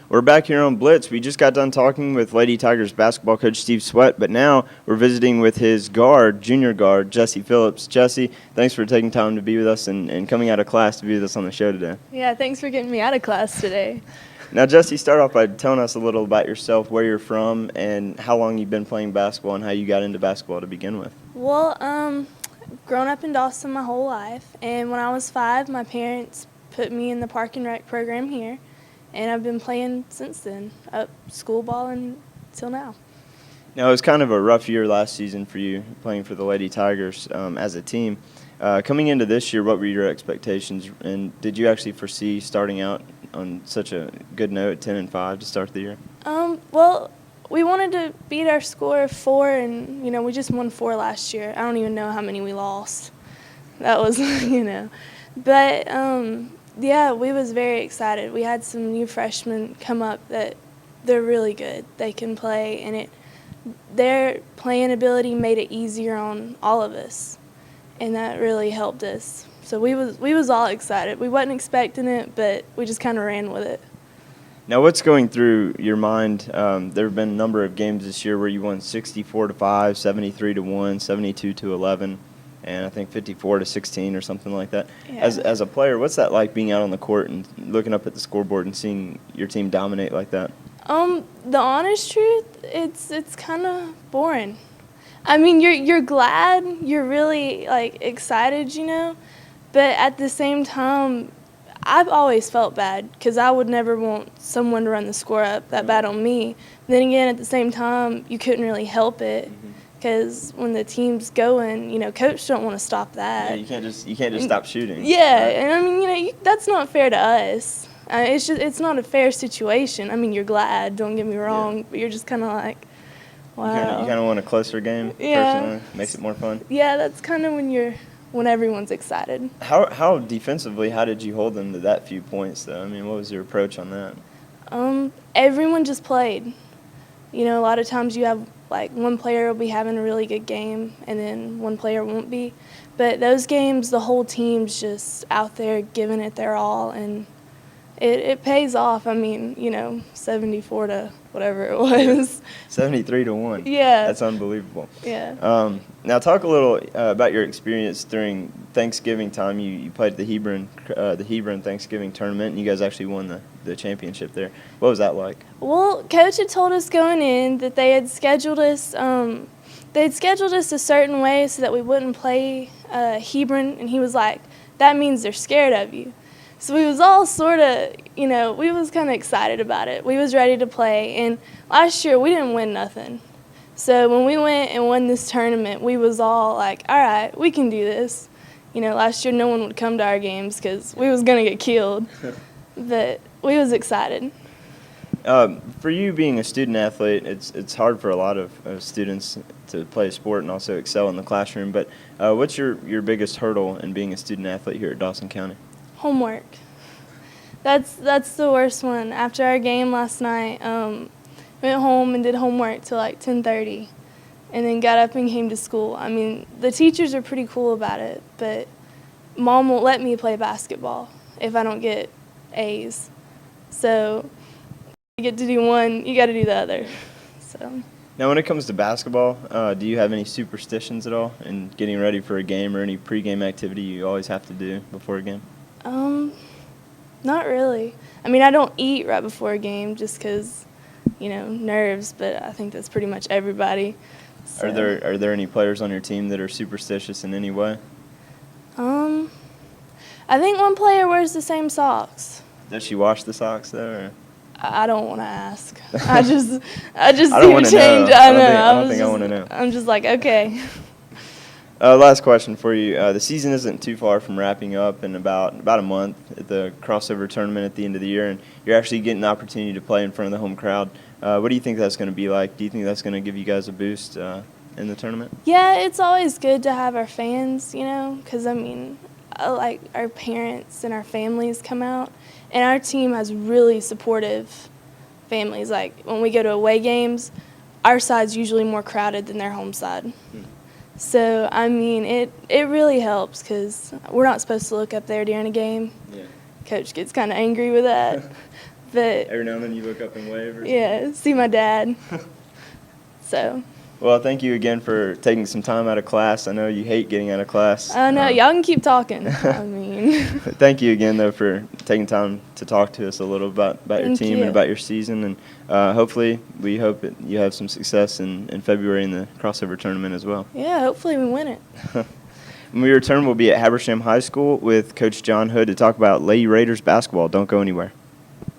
We're back here on Blitz. We just got done talking with Lady Tigers basketball coach Steve Sweat, but now we're visiting with his guard, junior guard, Jessi Phillips. Jessi, thanks for taking time to be with us and coming out of class to be with us on the show today. Yeah, thanks for getting me out of class today. Now, Jessi, start off by telling us a little about yourself, where you're from, and how long you've been playing basketball and how you got into basketball to begin with. Well, grown up in Dawson my whole life, and when I was 5, my parents put me in the Park and Rec program here, and I've been playing since then, up school ball until now. Now, it was kind of a rough year last season for you, playing for the Lady Tigers as a team. Coming into this year, what were your expectations, and did you actually foresee starting out on such a good note, 10-5 to start the year? Well, we wanted to beat our score of 4, and, we just won 4 last year. I don't even know how many we lost. That was, But, yeah, we was very excited. We had some new freshmen come up that they're really good. They can play, and their playing ability made it easier on all of us, and that really helped us. So we was all excited. We wasn't expecting it, but we just kind of ran with it. Now, what's going through your mind? There have been a number of games this year where you won 64-5, 73-1, 72-11, and I think 54-16 or something like that. Yeah. As a player, what's that like being out on the court and looking up at the scoreboard and seeing your team dominate like that? The honest truth, it's kind of boring. I mean, you're glad, you're really excited, but at the same time, I've always felt bad because I would never want someone to run the score up that bad on me. Then again, at the same time, you couldn't really help it because when the team's going, coach don't want to stop that. Yeah, you can't just stop shooting. Yeah, and I mean, that's not fair to us. It's not a fair situation. I mean, you're glad, don't get me wrong, but you're just kind of like, wow. You kind of want a closer game, personally. Makes it more fun. Yeah, that's kind of when everyone's excited. How defensively, how did you hold them to that few points, though? I mean, what was your approach on that? Everyone just played. A lot of times you have, one player will be having a really good game, and then one player won't be. But those games, the whole team's just out there giving it their all, and it pays off. I mean, 74 to whatever it was. 73-1. Yeah. That's unbelievable. Yeah. Now talk a little about your experience during Thanksgiving time. You played the Hebron Thanksgiving tournament, and you guys actually won the championship there. What was that like? Well, Coach had told us going in that they had scheduled us. They'd scheduled us a certain way so that we wouldn't play Hebron, and he was like, "That means they're scared of you." So we was all sort of, we was kind of excited about it. We was ready to play, and last year we didn't win nothing. So when we went and won this tournament, we was all like, all right, we can do this. Last year no one would come to our games because we was going to get killed, but we was excited. For you being a student athlete, it's hard for a lot of students to play a sport and also excel in the classroom, but what's your biggest hurdle in being a student athlete here at Dawson County? Homework. That's the worst one. After our game last night, went home and did homework till 10:30, and then got up and came to school. I mean, the teachers are pretty cool about it, but Mom won't let me play basketball if I don't get A's. So you get to do one, you got to do the other. So. Now, when it comes to basketball, do you have any superstitions at all in getting ready for a game or any pregame activity you always have to do before a game? Not really. I mean, I don't eat right before a game just because, nerves, but I think that's pretty much everybody. So. Are there any players on your team that are superstitious in any way? I think one player wears the same socks. Does she wash the socks, though? Or? I don't want to ask. I just I see don't a change. Know. I know. I don't think I want to know. I'm just like, okay. Last question for you. The season isn't too far from wrapping up in about a month at the crossover tournament at the end of the year, and you're actually getting the opportunity to play in front of the home crowd. What do you think that's going to be like? Do you think that's going to give you guys a boost in the tournament? Yeah, it's always good to have our fans, because, our parents and our families come out, and our team has really supportive families. Like, when we go to away games, our side's usually more crowded than their home side. So, I mean, it really helps because we're not supposed to look up there during a game. Yeah. Coach gets kind of angry with that. But Every now and then you look up and wave or something? yeah, see my dad. So. Well, thank you again for taking some time out of class. I know you hate getting out of class. I know, y'all can keep talking. I mean. Thank you again, though, for taking time to talk to us a little about your Thank team you. and about your season. And hopefully, we hope that you have some success in February in the crossover tournament as well. Yeah, hopefully we win it. When we return, we'll be at Habersham High School with Coach John Hood to talk about Lady Raiders basketball. Don't go anywhere.